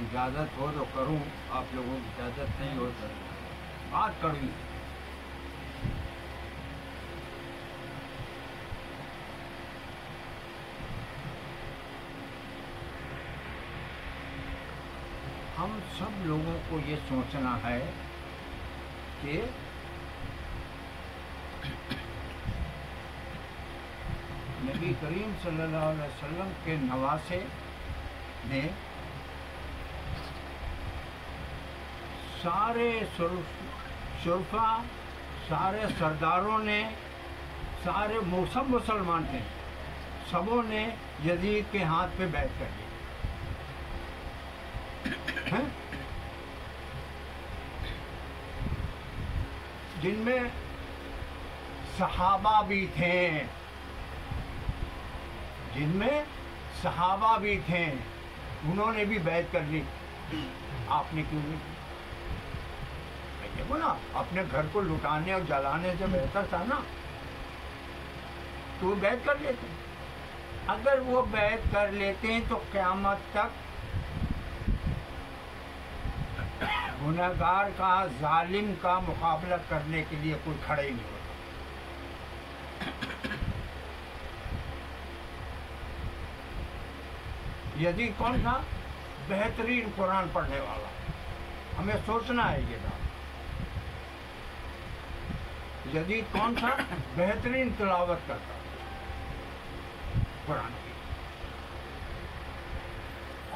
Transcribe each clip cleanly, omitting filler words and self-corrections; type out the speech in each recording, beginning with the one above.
اجازت ہو تو کروں، آپ لوگوں کی اجازت نہیں ہو تو بات کڑوی. ہم سب لوگوں کو یہ سوچنا ہے کہ نبی کریم صلی اللہ علیہ وسلم کے نواسے نے سارے شرفا، سارے سرداروں نے، سارے سب مسلمان تھے، سبوں نے یزید کے ہاتھ پہ بیعت کر لی. جن میں صحابہ بھی تھے، جن میں صحابہ بھی تھے، انہوں نے بھی بیعت کر لی. آپ نے کیوں نہیں کی؟ دیکھو نا، اپنے گھر کو لٹانے اور جلانے سے بہتر تھا نا تو وہ بیعت کر لیتے. اگر وہ بیعت کر لیتے ہیں تو قیامت تک گنہگار کا، ظالم کا مقابلہ کرنے کے لیے کوئی کھڑا ہی نہیں ہوتا. یزید کون تھا؟ بہترین قرآن پڑھنے والا. ہمیں سوچنا ہے یہ بات. یزید کون تھا؟ بہترین تلاوت کرتا قرآن کی،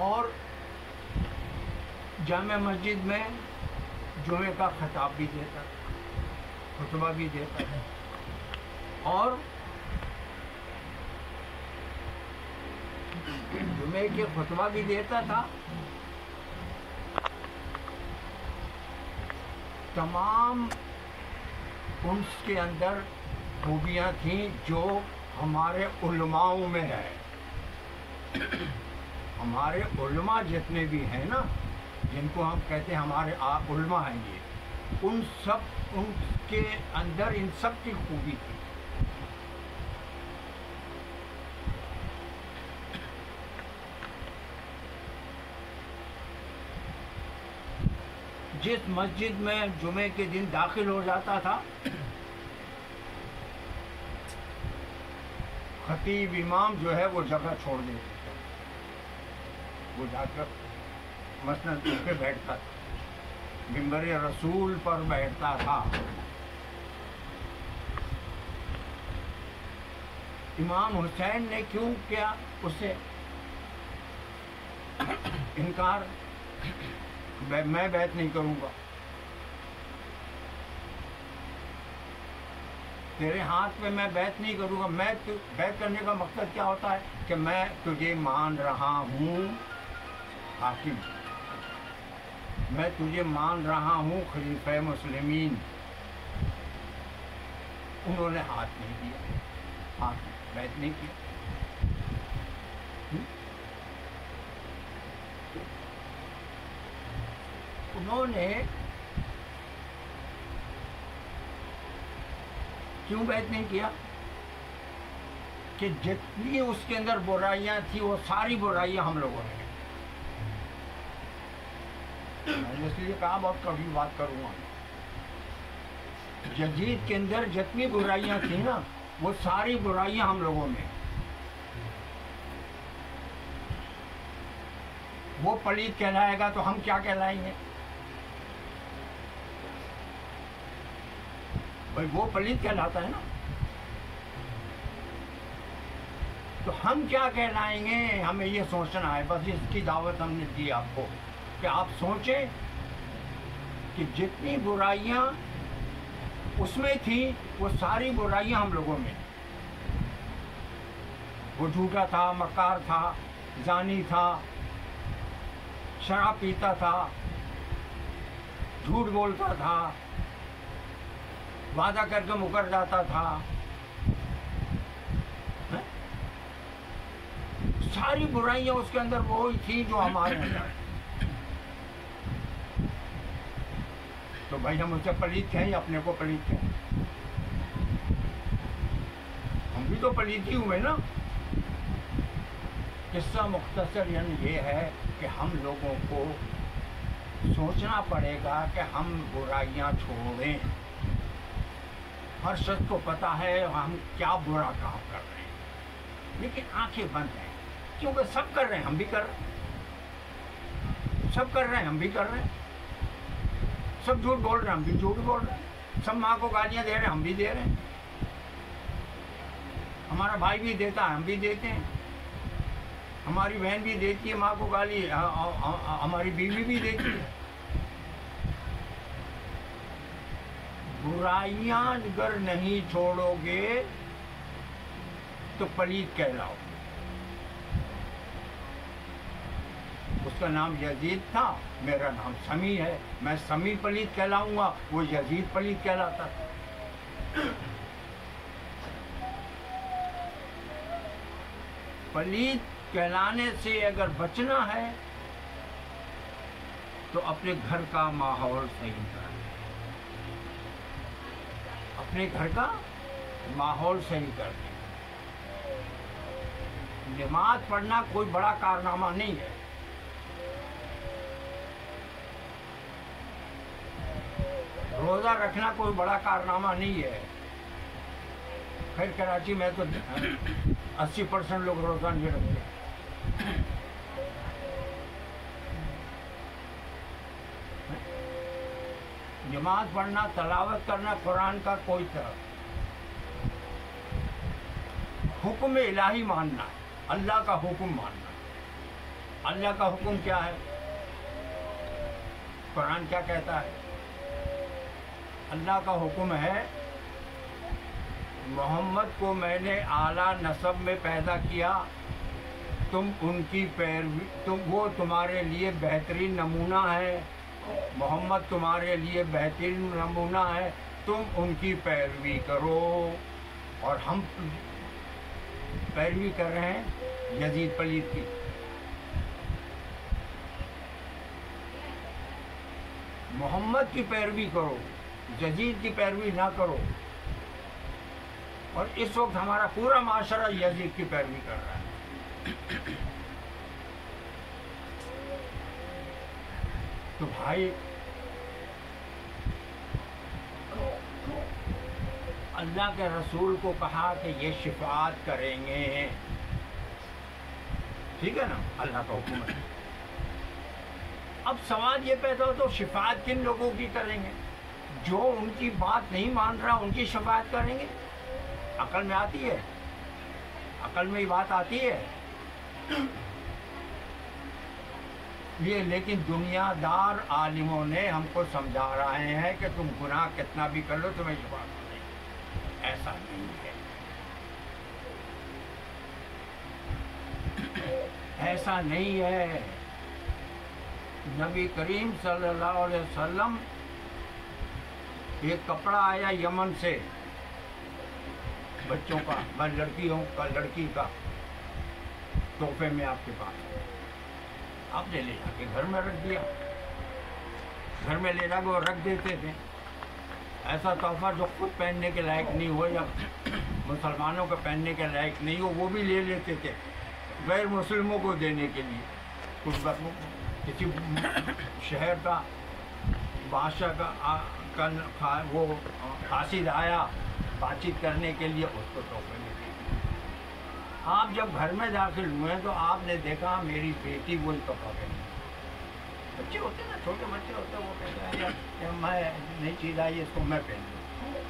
اور جامع مسجد میں جمعے کا خطاب بھی دیتا، خطبہ بھی دیتا ہے، اور جمعے کے خطبہ بھی دیتا تھا. تمام ان کے اندر خوبیاں تھیں جو ہمارے علماؤں میں ہے. ہمارے علماء جتنے بھی ہیں نا، جن کو ہم کہتے ہیں ہمارے علماء ہیں، یہ ان کے اندر ان سب کی خوبی تھی. جس مسجد میں جمعے کے دن داخل ہو جاتا تھا، خطیب امام جو ہے وہ جگہ چھوڑ دیتے تھے، وہ جا کر مسند پہ بیٹھتا تھا، منبر رسول پر بیٹھتا تھا. امام حسین نے کیوں کیا اس سے انکار؟ میں بیعت نہیں کروں گا. تیرے ہاتھ میں میں بیعت نہیں کروں گا. میں بیعت کرنے کا مقصد کیا ہوتا ہے کہ میں تجھے مان رہا ہوں حاکم، میں تجھے مان رہا ہوں خلیفہ مسلمین. انہوں نے ہاتھ نہیں دیا، ہاتھ بیعت نہیں کیا. انہوں نے کیوں بیعت نہیں کیا؟ کہ جتنی اس کے اندر برائیاں تھیں وہ ساری برائیاں ہم لوگوں نے. میں نے اس لیے کہا بہت کڑوی بات کروں گا. یزید کے اندر جتنی برائیاں تھیں نا، وہ ساری برائیاں ہم لوگوں میں. وہ پلیت کہلائے گا تو ہم کیا کہلائیں گے؟ بھائی وہ پلیت کہلاتا ہے نا، تو ہم کیا کہلائیں گے؟ ہمیں یہ سوچنا ہے. بس اس کی دعوت ہم نے دی آپ کو کہ آپ سوچیں کہ جتنی برائیاں اس میں تھیں وہ ساری برائیاں ہم لوگوں میں. وہ جھوٹا تھا، مکار تھا، زانی تھا، شراب پیتا تھا، جھوٹ بولتا تھا، وعدہ کر کے مکر جاتا تھا. ساری برائیاں اس کے اندر وہی تھیں جو ہمارے اندر. تو بھائی ہم اسے پلیت کہیں یا اپنے کو پلیت کہیں؟ ہم بھی تو پلیت ہی ہوئے نا. قصہ مختصر یہ ہے کہ ہم لوگوں کو سوچنا پڑے گا کہ ہم برائیاں چھوڑیں. ہر شخص کو پتہ ہے ہم کیا برا کام کر رہے ہیں، لیکن آنکھیں بند ہیں، کیونکہ سب کر رہے ہیں، ہم بھی کر رہے ہیں. سب کر رہے ہیں، ہم بھی کر رہے ہیں. سب جھوٹ بول رہے ہیں، ہم بھی جھوٹ بول رہے ہیں. سب ماں کو گالیاں دے رہے ہیں، ہم بھی دے رہے ہیں. ہمارا بھائی بھی دیتا ہے، ہم بھی دیتے ہیں. ہماری بہن بھی دیتی ہے ماں کو گالی، ہماری بیوی بھی دیتی ہے. برائیاں اگر نہیں چھوڑو گے تو پلید کہلاؤ. اس کا نام یزید تھا، میرا نام سمی ہے. میں سمی پلید کہلاؤں گا، وہ یزید پلید کہلاتا تھا. پلید کہلانے سے اگر بچنا ہے تو اپنے گھر کا ماحول صحیح کریں. اپنے گھر کا ماحول صحیح کر دیں. نماز پڑھنا کوئی بڑا کارنامہ نہیں ہے. روزہ رکھنا کوئی بڑا کارنامہ نہیں ہے. خیر کراچی میں تو 80% لوگ روزہ نہیں رکھتے. نماز پڑھنا، تلاوت کرنا قرآن کا کوئی طرف. حکم الہی ماننا، اللہ کا حکم ماننا. اللہ کا حکم کیا ہے؟ قرآن کیا کہتا ہے؟ اللہ کا حکم ہے محمد کو میں نے اعلیٰ نسب میں پیدا کیا، تم ان کی پیروی، وہ تمہارے لیے بہترین نمونہ ہے. محمد تمہارے لیے بہترین نمونہ ہے، تم ان کی پیروی کرو. اور ہم پیروی کر رہے ہیں یزید پلید کی. محمد کی پیروی کرو، یزید کی پیروی نہ کرو. اور اس وقت ہمارا پورا معاشرہ یزید کی پیروی کر رہا ہے. تو بھائی اللہ کے رسول کو کہا کہ یہ شفاعت کریں گے. ٹھیک ہے نا، اللہ کا حکم ہے. اب سوال یہ پیدا ہو تو شفاعت کن لوگوں کی کریں گے؟ جو ان کی بات نہیں مان رہا ان کی شفاعت کریں گے؟ عقل میں آتی ہے؟ عقل میں یہ بات آتی ہے؟ یہ لیکن دنیا دار عالموں نے ہم کو سمجھا رہے ہیں کہ تم گناہ کتنا بھی کر لو تمہیں شفاعت نہیں. ایسا نہیں ہے، ایسا نہیں ہے. نبی کریم صلی اللہ علیہ وسلم، ایک کپڑا آیا یمن سے بچوں کا، میں لڑکی ہوں کا، لڑکی کا تحفے میں آپ کے پاس. آپ نے لے جا کے گھر میں رکھ دیا. گھر میں لے جا کے وہ رکھ دیتے تھے. ایسا تحفہ جو خود پہننے کے لائق نہیں ہو یا مسلمانوں کا پہننے کے لائق نہیں ہو وہ بھی لے لیتے تھے غیر مسلموں کو دینے کے لیے. کچھ کسی شہر کا بادشاہ کا وہ قاصد آیا بات چیت کرنے کے لیے، اس کو تحفے میں دیا. آپ جب گھر میں داخل ہوئے تو آپ نے دیکھا میری بیٹی وہی کپڑا پہنی. بچے ہوتے نا، چھوٹے بچے ہوتے، وہ کہتے ہیں میں نئی چیز آئی اس کو میں پہن لوں.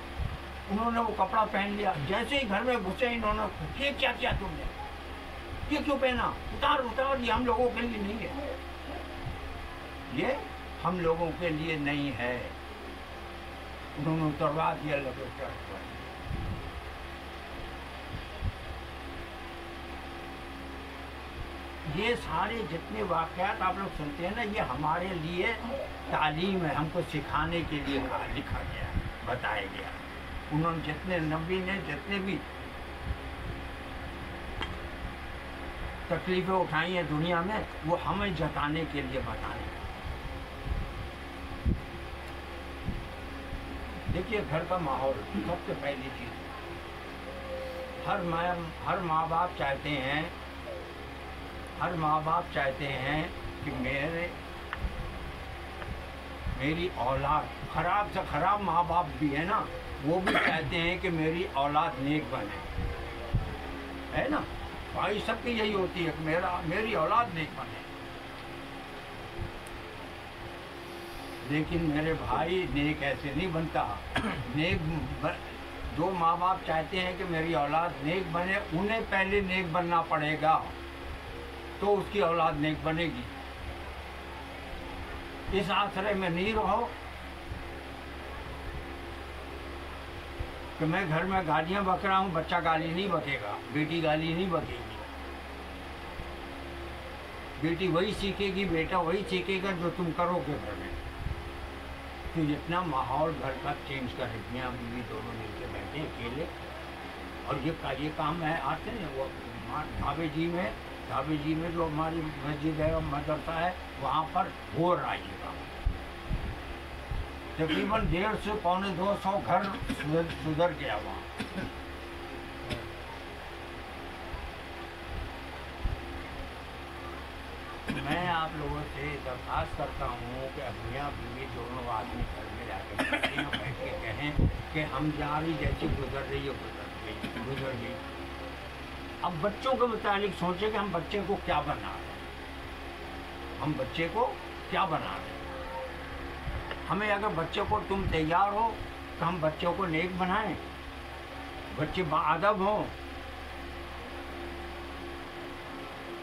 انہوں نے وہ کپڑا پہن لیا. جیسے ہی گھر میں گھسے انہوں نے یہ کیا کیا تم نے، یہ کیوں پہنا؟ اتار اتار. یہ ہم لوگوں کے لیے نہیں ہے، یہ ہم لوگوں کے لیے نہیں ہے. انہوں نے اتروا دیا. لگا یہ سارے جتنے واقعات آپ لوگ سنتے ہیں نا، یہ ہمارے لیے تعلیم ہے، ہم کو سکھانے کے لیے لکھا گیا، بتایا گیا. انہوں نے جتنے نبی نے جتنے بھی تکلیفیں اٹھائی ہیں دنیا میں، وہ ہمیں جتانے کے لیے بتانے. دیکھیے گھر کا ماحول سب سے پہلی چیز. ہر ماں باپ چاہتے ہیں ہر ماں باپ چاہتے ہیں کہ میری اولاد، خراب سے خراب ماں باپ بھی ہے نا، وہ بھی چاہتے ہیں کہ میری اولاد نیک بنے، ہے نا؟ خواہش سب کی یہی ہوتی ہے کہ میری اولاد نیک بنے. لیکن میرے بھائی نیک ایسے نہیں بنتا. جو ماں باپ چاہتے ہیں کہ میری اولاد نیک بنے، انہیں پہلے نیک بننا پڑے گا تو اس کی اولاد نیک بنے گی. اس آسرے میں نہیں رہو کہ میں گھر میں گالیاں بک رہا ہوں، بچہ گالی نہیں بکے گا، بیٹی گالی نہیں بکے گی. بیٹی وہی سیکھے گی، بیٹا وہی سیکھے گا جو تم کرو گے گھر میں. تو اتنا ماحول گھر کا چینج کر میاں بیوی دونوں مل کے بیٹھے اکیلے. اور یہ کام ہے آتے ہیں وہ ڈھابے جی میں جو ہماری مسجد ہے اور مدرسہ ہے وہاں پر ہو رہا ہے یہ کام. تقریباً 150 سے 200 گھر سدھر گیا وہاں. میں آپ لوگوں سے درخواست کرتا ہوں کہ میاں بیوی دونوں آدمی گھر میں جا کے بیٹھ کے کہیں کہ ہم جاری جیسی گزر رہی ہے گزر گئی. اب بچوں کے متعلق سوچیں کہ ہم بچے کو کیا بنا رہے ہیں، ہم بچے کو کیا بنا رہے ہیں. ہمیں اگر بچے کو تم تیار ہو تو ہم بچوں کو نیک بنائیں، بچے باادب ہوں،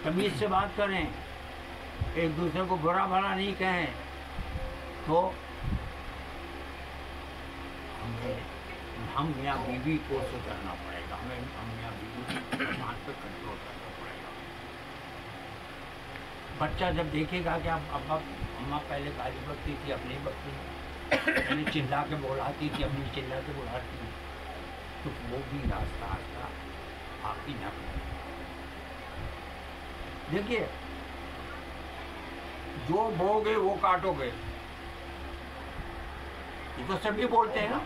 تمیز سے بات کریں، ایک دوسرے کو برا بھلا نہیں کہیں. تو ہم میاں بیوی کو سدھرنا پڑے گا، ہمیں میاں بیوی کی زبان پہ کنٹرول کرنا پڑے گا. بچہ جب دیکھے گا کہ ابا اماں پہلے گالی بکتی تھی اب نہیں بکتی، پہلے چلا کے بلاتی تھی اب نہیں چلا کے بلاتی، تو وہ بھی راستہ آستہ آپ ہی نہ کریں. دیکھیے جو بو گے وہ کاٹو گے، یہ تو سبھی بولتے ہیں نا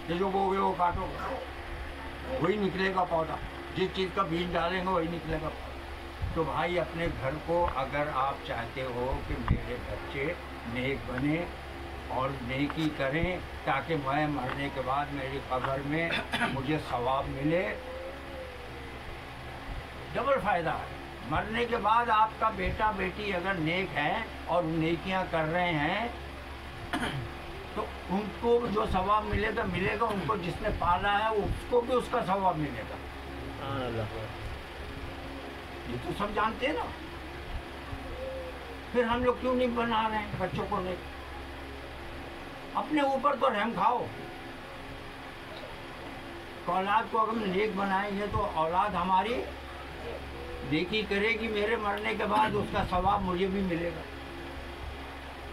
کہ جو بو گے وہ کاٹو گے، وہی نکلے گا پودا. جس چیز کا بیج ڈالیں گے وہی نکلے گا. تو بھائی اپنے گھر کو اگر آپ چاہتے ہو کہ میرے بچے نیک بنے اور نیکی کریں تاکہ میں مرنے کے بعد میری قبر میں مجھے ثواب ملے، ڈبل فائدہ ہے. مرنے کے بعد آپ کا بیٹا بیٹی اگر نیک ہے اور نیکیاں کر رہے ہیں تو ان کو جو ثواب ملے گا ان کو جس نے پالا ہے اس کو بھی اس کا ثواب ملے گا. یہ تو سب جانتے ہیں نا. پھر ہم لوگ کیوں نہیں بنا رہے ہیں بچوں کو نیک؟ اپنے اوپر تو رحم کھاؤ. اولاد کو اگر ہم نیک بنائیں گے تو اولاد ہماری نیکی کرے گی، میرے مرنے کے بعد اس کا ثواب مجھے بھی ملے گا.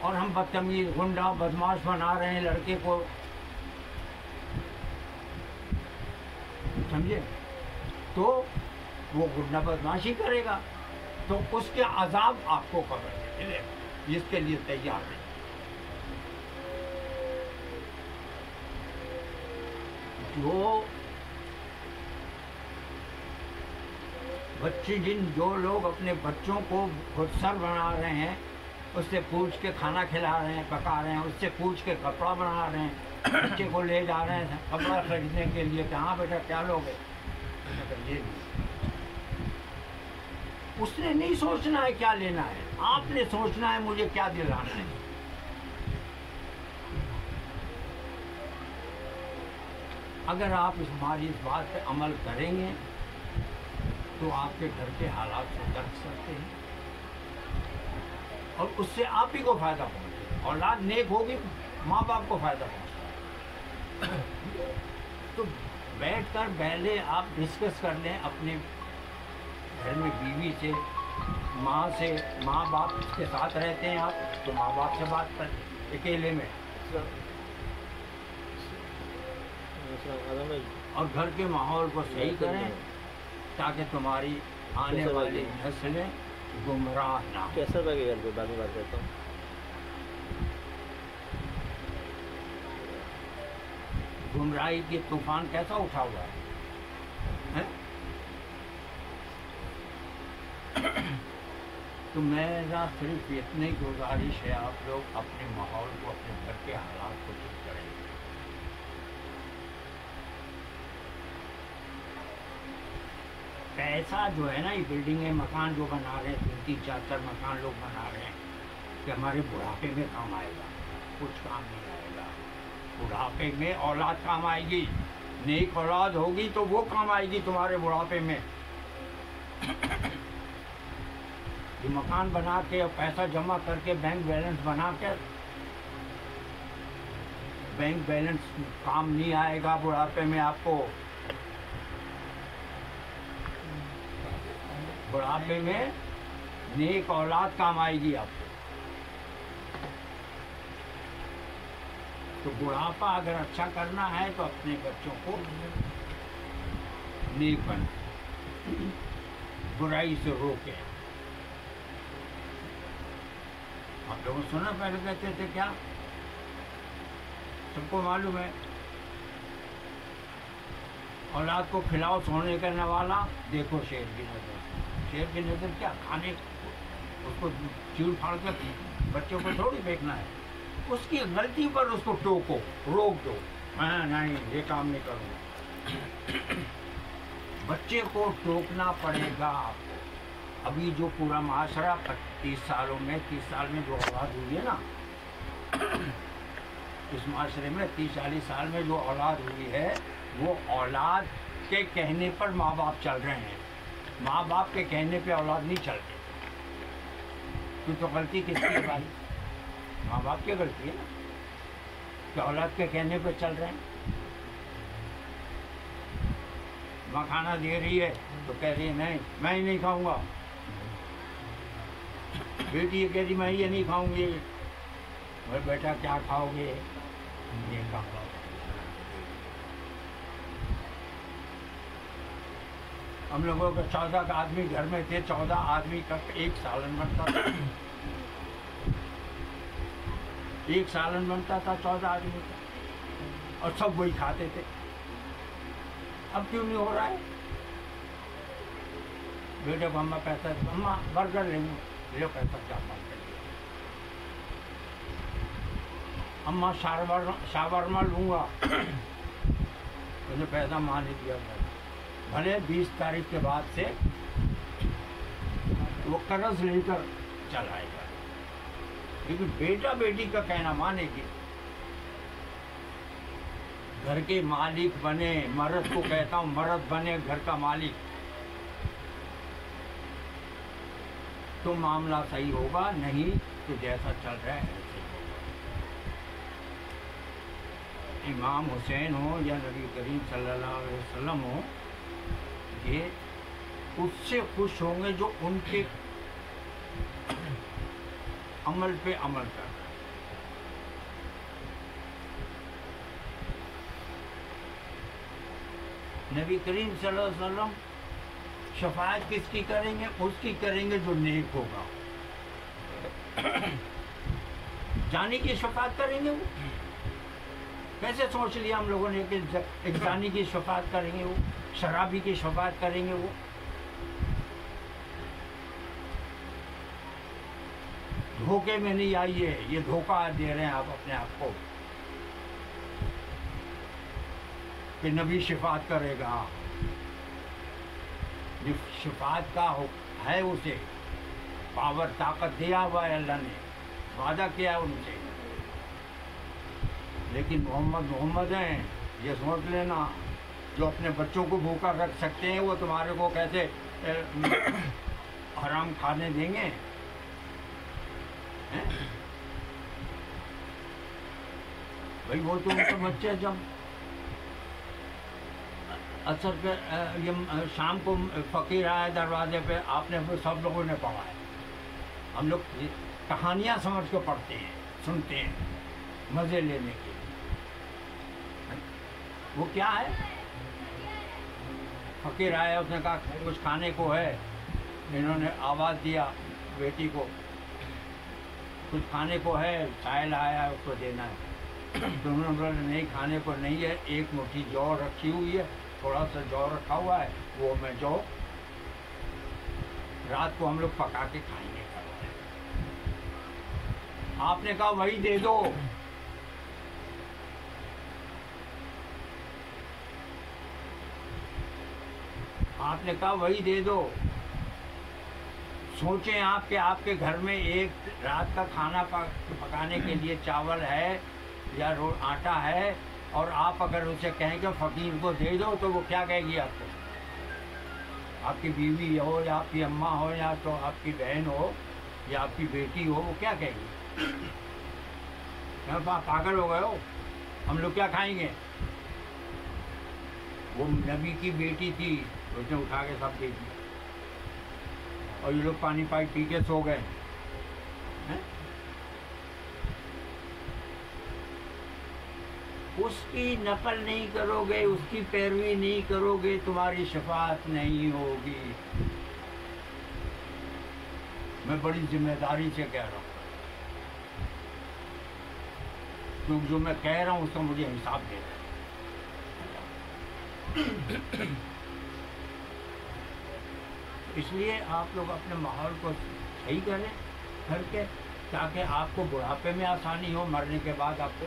اور ہم بدتمیز گنڈا بدماش بنا رہے ہیں لڑکے کو، سمجھے؟ تو وہ گنڈا بدماشی کرے گا تو اس کے عذاب آپ کو قبر میں ملے گا، جس کے لیے تیار ہے. جو لوگ اپنے بچوں کو خود سر بنا رہے ہیں، اس سے پوچھ کے کھانا کھلا رہے ہیں، پکا رہے ہیں، اس سے پوچھ کے کپڑا بنا رہے ہیں، بچے کو لے جا رہے ہیں کپڑا خریدنے کے لیے کہ ہاں بیٹا کیا لوگے، اس نے نہیں سوچنا ہے کیا لینا ہے، آپ نے سوچنا ہے مجھے کیا دلانا ہے. اگر آپ ہماری اس بات پہ عمل کریں گے تو آپ کے گھر کے حالات سدھر سکتے ہیں اور اس سے آپ ہی کو فائدہ پہنچے. اولاد نیک ہوگی ماں باپ کو فائدہ پہنچے. تو بیٹھ کر پہلے آپ ڈسکس کر لیں اپنے گھر میں بیوی سے، ماں باپ کے ساتھ رہتے ہیں آپ تو ماں باپ سے بات کریں اکیلے میں، اور گھر کے ماحول کو صحیح کریں تاکہ تمہاری آنے والی نسلیں گمراہ نہ ہوں. کیسا لگے گھر پہ بعد میں بات کرتا ہوں. گمراہی کے طوفان کیسا اٹھا ہوا ہے؟ تو میرا صرف اتنی گزارش ہے، آپ لوگ اپنے ماحول کو، اپنے گھر کے حالات کو ٹھیک کریں۔ پیسہ جو ہے نا، یہ بلڈنگیں مکان جو بنا رہے ہیں، 3-4 مکان لوگ بنا رہے ہیں کہ ہمارے بڑھاپے میں کام آئے گا، کچھ کام نہیں آئے گا۔ بڑھاپے میں اولاد کام آئے گی، نیک اولاد ہوگی تو وہ کام آئے گی تمہارے بڑھاپے میں۔ یہ مکان بنا کے اور پیسہ جمع کر کے بینک بیلنس بنا کے، بینک بیلنس کام نہیں آئے گا بڑھاپے میں آپ کو۔ بڑھاپے میں نیک اولاد کام آئے گی آپ کو۔ تو بڑھاپا اگر اچھا کرنا ہے تو اپنے بچوں کو نیک بنا، برائی سے روکے۔ آپ لوگوں نے سنا پہلے کہتے تھے کیا؟ سب کو معلوم ہے، اولاد کو کھلاؤ سونے کرنے والا، دیکھو شیر کی نظر۔ شیر کی نظر کیا؟ کھانے، اس کو چیڑ پھاڑ کے بچوں کو تھوڑی پھینکنا ہے، اس کی غلطی پر اس کو ٹوکو، روک دو، ہاں نہیں یہ کام نہیں کروں گا۔ بچے کو ٹوکنا پڑے گا آپ کو۔ ابھی جو پورا معاشرہ 30 سال میں جو اولاد ہوئی ہے نا، اس معاشرے میں 30-40 سال میں جو اولاد ہوئی ہے، وہ اولاد کے کہنے پر ماں باپ چل رہے ہیں، ماں باپ کے کہنے پہ اولاد نہیں چلتے۔ تو غلطی کس کی ہے بھائی؟ ماں باپ کی غلطی ہے نا کہ اولاد کے کہنے پہ چل رہے ہیں۔ ماں کھانا دے رہی ہے تو کہہ رہی ہے نہیں میں ہی نہیں کھاؤں گا، بیٹی یہ کہہ رہی میں یہ نہیں کھاؤں گی، بھائی بیٹا کیا کھاؤ گے؟ یہ کھاؤ۔ ہم لوگوں کا 14 کا آدمی گھر میں تھے، 14 آدمی کا ایک سالن بنتا تھا، ایک سالن بنتا تھا 14 آدمی کا، اور سب وہی کھاتے تھے۔ اب کیوں نہیں ہو رہا ہے؟ بیٹے کو اماں پیسہ، اماں برگر لیں گے، لے پیسہ کیا بات کریے، اماں شاورما لوں گا، مجھے پیسہ ماں نے دیا تھا۔ بھلے 20 تاریخ کے بعد سے وہ قرض لے کر چلائے گا، لیکن بیٹا بیٹی کا کہنا مانے گی۔ گھر کے مالک بنے، مرد کو کہتا ہوں مرد بنے گھر کا مالک، تو معاملہ صحیح ہوگا، نہیں تو جیسا چل رہا ہے ایسے ہوگا۔ امام حسین ہو یا نبی کریم صلی اللہ علیہ وسلم ہو، یہ اس سے خوش ہوں گے جو ان کے عمل پہ عمل کر رہا ہے۔ نبی کریم صلی اللہ علیہ وسلم شفاعت کس کی کریں گے؟ اس کی کریں گے جو نیک ہوگا۔ جانی کی شفاعت کریں گے وہ؟ کیسے سوچ لیا ہم لوگوں نے کہ ایک زانی کی شفاعت کریں گے وہ، شرابی کی شفاعت کریں گے وہ؟ دھوکے میں نہیں آئیے، یہ دھوکہ دے رہے ہیں آپ اپنے آپ کو کہ نبی شفاعت کرے گا۔ شفاعت کا ہے، اسے پاور طاقت دیا ہوا ہے، اللہ نے وعدہ کیا ہے ان سے، لیکن محمد ہیں، یہ سوچ لینا جو اپنے بچوں کو بھوکا رکھ سکتے ہیں وہ تمہارے کو کیسے حرام کھانے دیں گے؟ بھائی وہ تو بچے جب اثر پہ شام کو فقیر آئے دروازے پہ، آپ نے سب لوگوں نے پڑھا ہے، ہم لوگ کہانیاں سمجھ کے پڑھتے ہیں، سنتے ہیں مزے لینے کے لیے۔ وہ کیا ہے؟ فقیر آیا، اس نے کہا کچھ کھانے کو ہے، انہوں نے آواز دیا بیٹی کو کچھ کھانے کو ہے، سائل آیا اس کو دینا ہے، تو انہوں نے بولا نہیں کھانے کو نہیں ہے، ایک مٹھی جو رکھی ہوئی ہے، تھوڑا سا جو رکھا ہوا ہے، وہ میں جو رات کو ہم لوگ پکا کے کھائیں گے، آپ نے کہا وہی دے دو. آپ نے کہا وہی دے دو. سوچیں آپ کہ آپ کے گھر میں ایک رات کا کھانا پکانے کے لیے چاول ہے یا آٹا ہے، اور آپ اگر اسے کہیں کہ فقیر کو دے دو تو وہ کیا کہے گی آپ کو؟ آپ کی بیوی ہو یا آپ کی اماں ہو یا تو آپ کی بہن ہو یا آپ کی بیٹی ہو، وہ کیا کہے گی؟ پاگل ہو گئے ہو، ہم لوگ کیا کھائیں گے؟ وہ نبی کی بیٹی تھی، اس نے اٹھا کے سب دے دیا، اور یہ لوگ پانی پی کے سو گئے. اس کی نقل نہیں کرو گے، اس کی پیروی نہیں کرو گے، تمہاری شفاعت نہیں ہوگی. میں بڑی ذمہ داری سے کہہ رہا ہوں، کیونکہ جو میں کہہ رہا ہوں اس کا مجھے حساب دینا ہے. اس لیے آپ لوگ اپنے ماحول کو صحیح کریں کر کے، تاکہ آپ کو بڑھاپے میں آسانی ہو، مرنے کے بعد آپ کو